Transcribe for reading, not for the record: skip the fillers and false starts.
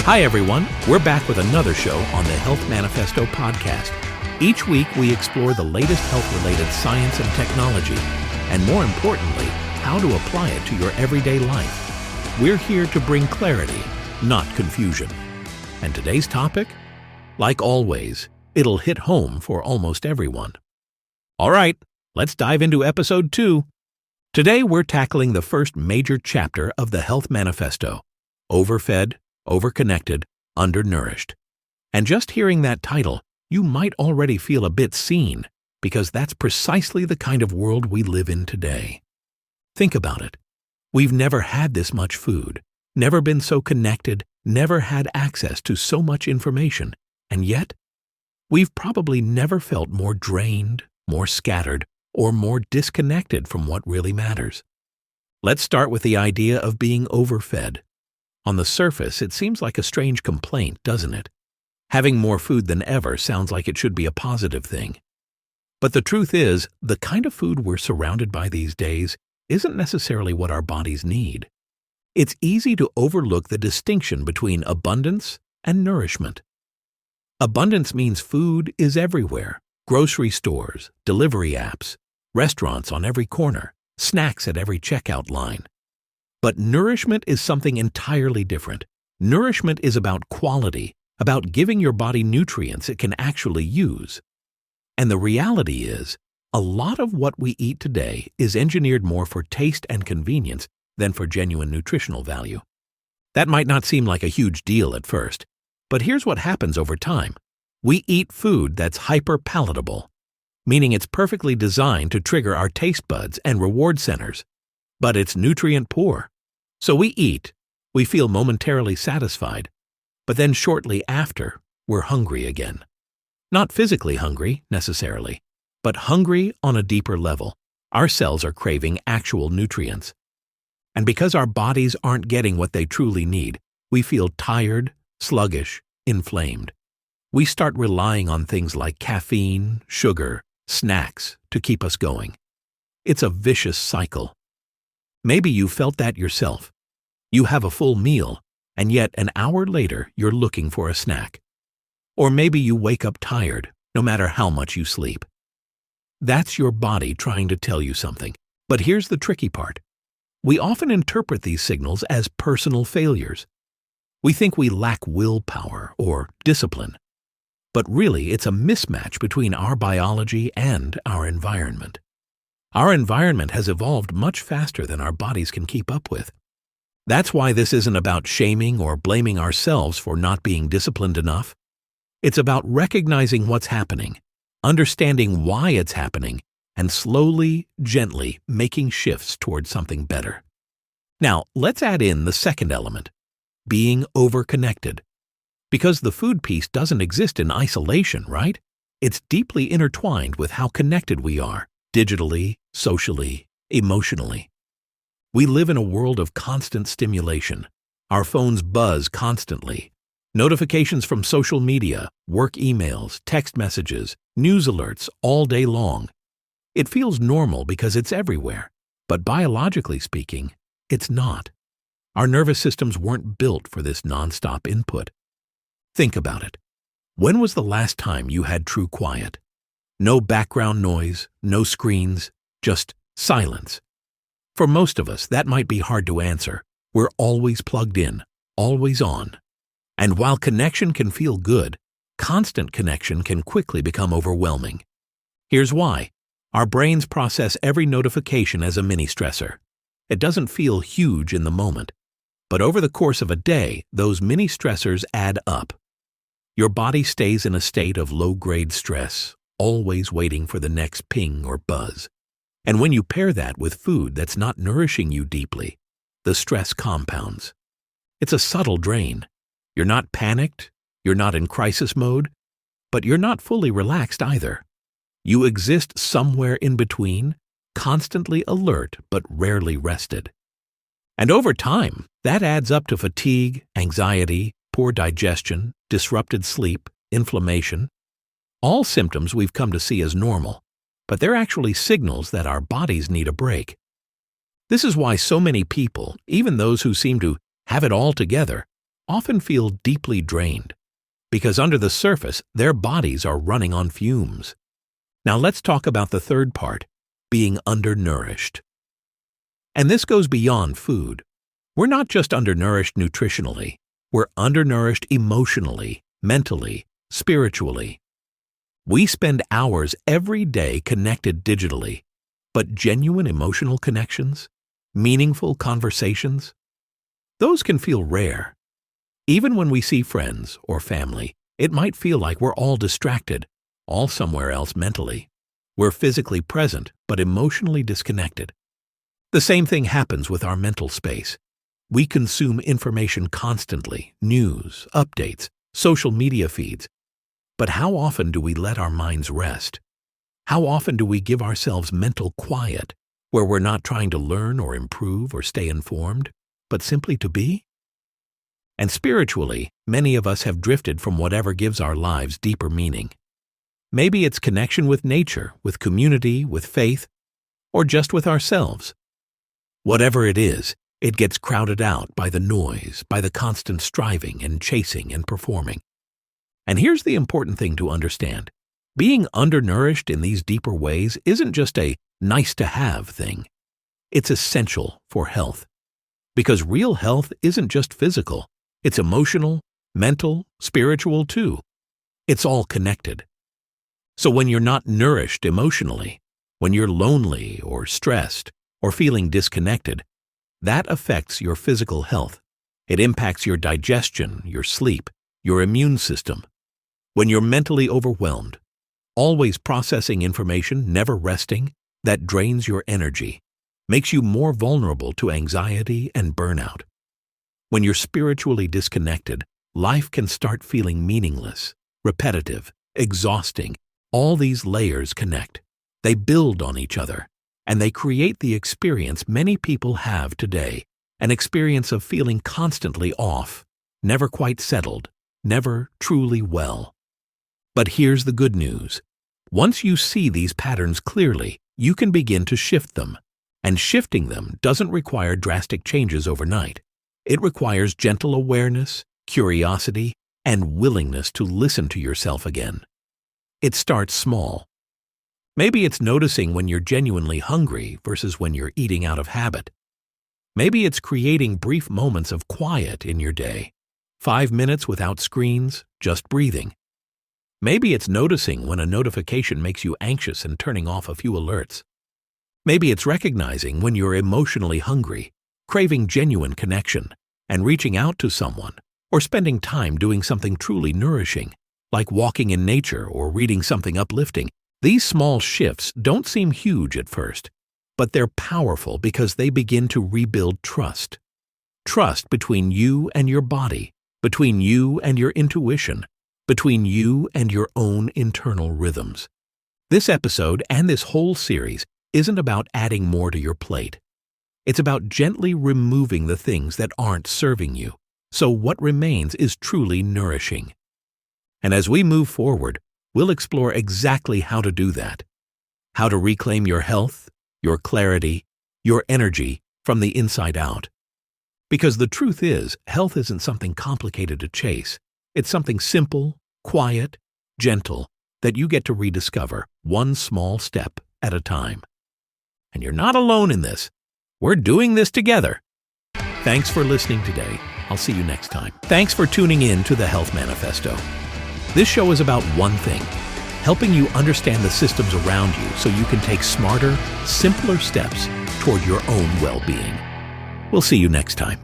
Hi everyone, we're back with another show on the Health Manifesto podcast. Each week we explore the latest health-related science and technology, and more importantly, how to apply it to your everyday life. We're here to bring clarity, not confusion. And today's topic? Like always, it'll hit home for almost everyone. All right, let's dive into episode 2. Today we're tackling the first major chapter of the Health Manifesto, Overfed, Overconnected, Undernourished. And just hearing that title, you might already feel a bit seen, because that's precisely the kind of world we live in today. Think about it. We've never had this much food, never been so connected, never had access to so much information, and yet, we've probably never felt more drained, more scattered, or more disconnected from what really matters. Let's start with the idea of being overfed. On the surface, it seems like a strange complaint, doesn't it? Having more food than ever sounds like it should be a positive thing. But the truth is, the kind of food we're surrounded by these days isn't necessarily what our bodies need. It's easy to overlook the distinction between abundance and nourishment. Abundance means food is everywhere: grocery stores, delivery apps, restaurants on every corner, snacks at every checkout line. But nourishment is something entirely different. Nourishment is about quality, about giving your body nutrients it can actually use. And the reality is, a lot of what we eat today is engineered more for taste and convenience than for genuine nutritional value. That might not seem like a huge deal at first, but here's what happens over time. We eat food that's hyper-palatable, meaning it's perfectly designed to trigger our taste buds and reward centers, but it's nutrient poor. So we eat, we feel momentarily satisfied, but then shortly after, we're hungry again. Not physically hungry, necessarily, but hungry on a deeper level. Our cells are craving actual nutrients. And because our bodies aren't getting what they truly need, we feel tired, sluggish, inflamed. We start relying on things like caffeine, sugar, snacks to keep us going. It's a vicious cycle. Maybe you felt that yourself. You have a full meal, and yet an hour later you're looking for a snack. Or maybe you wake up tired, no matter how much you sleep. That's your body trying to tell you something. But here's the tricky part. We often interpret these signals as personal failures. We think we lack willpower or discipline. But really, it's a mismatch between our biology and our environment. Our environment has evolved much faster than our bodies can keep up with. That's why this isn't about shaming or blaming ourselves for not being disciplined enough. It's about recognizing what's happening, understanding why it's happening, and slowly, gently making shifts towards something better. Now, let's add in the second element, being overconnected. Because the food piece doesn't exist in isolation, right? It's deeply intertwined with how connected we are, digitally, socially, emotionally. We live in a world of constant stimulation. Our phones buzz constantly. Notifications from social media, work emails, text messages, news alerts all day long. It feels normal because it's everywhere, but biologically speaking, it's not. Our nervous systems weren't built for this nonstop input. Think about it. When was the last time you had true quiet? No background noise, no screens, just silence. For most of us, that might be hard to answer. We're always plugged in, always on. And while connection can feel good, constant connection can quickly become overwhelming. Here's why. Our brains process every notification as a mini stressor. It doesn't feel huge in the moment, but over the course of a day, those mini stressors add up. Your body stays in a state of low-grade stress, always waiting for the next ping or buzz. And when you pair that with food that's not nourishing you deeply, the stress compounds. It's a subtle drain. You're not panicked, you're not in crisis mode, but you're not fully relaxed either. You exist somewhere in between, constantly alert but rarely rested. And over time, that adds up to fatigue, anxiety, poor digestion, disrupted sleep, inflammation. All symptoms we've come to see as normal, but they're actually signals that our bodies need a break. This is why so many people, even those who seem to have it all together, often feel deeply drained because under the surface, their bodies are running on fumes. Now let's talk about the third part, being undernourished. And this goes beyond food. We're not just undernourished nutritionally, we're undernourished emotionally, mentally, spiritually. We spend hours every day connected digitally, but genuine emotional connections, meaningful conversations, those can feel rare. Even when we see friends or family, it might feel like we're all distracted, all somewhere else mentally. We're physically present, but emotionally disconnected. The same thing happens with our mental space. We consume information constantly, news, updates, social media feeds. But how often do we let our minds rest? How often do we give ourselves mental quiet, where we're not trying to learn or improve or stay informed, but simply to be? And spiritually, many of us have drifted from whatever gives our lives deeper meaning. Maybe it's connection with nature, with community, with faith, or just with ourselves. Whatever it is, it gets crowded out by the noise, by the constant striving and chasing and performing. And here's the important thing to understand. Being undernourished in these deeper ways isn't just a nice-to-have thing. It's essential for health. Because real health isn't just physical. It's emotional, mental, spiritual too. It's all connected. So when you're not nourished emotionally, when you're lonely or stressed or feeling disconnected, that affects your physical health. It impacts your digestion, your sleep, your immune system. When you're mentally overwhelmed, always processing information, never resting, that drains your energy, makes you more vulnerable to anxiety and burnout. When you're spiritually disconnected, life can start feeling meaningless, repetitive, exhausting. All these layers connect. They build on each other, and they create the experience many people have today, an experience of feeling constantly off, never quite settled, never truly well. But here's the good news. Once you see these patterns clearly, you can begin to shift them. And shifting them doesn't require drastic changes overnight. It requires gentle awareness, curiosity, and willingness to listen to yourself again. It starts small. Maybe it's noticing when you're genuinely hungry versus when you're eating out of habit. Maybe it's creating brief moments of quiet in your day, 5 minutes without screens, just breathing. Maybe it's noticing when a notification makes you anxious and turning off a few alerts. Maybe it's recognizing when you're emotionally hungry, craving genuine connection, and reaching out to someone, or spending time doing something truly nourishing, like walking in nature or reading something uplifting. These small shifts don't seem huge at first, but they're powerful because they begin to rebuild trust. Trust between you and your body, between you and your intuition, between you and your own internal rhythms. This episode and this whole series isn't about adding more to your plate. It's about gently removing the things that aren't serving you, so what remains is truly nourishing. And as we move forward, we'll explore exactly how to do that. How to reclaim your health, your clarity, your energy from the inside out. Because the truth is, health isn't something complicated to chase. It's something simple, quiet, gentle, that you get to rediscover one small step at a time. And you're not alone in this. We're doing this together. Thanks for listening today. I'll see you next time. Thanks for tuning in to the Health Manifesto. This show is about one thing, helping you understand the systems around you so you can take smarter, simpler steps toward your own well-being. We'll see you next time.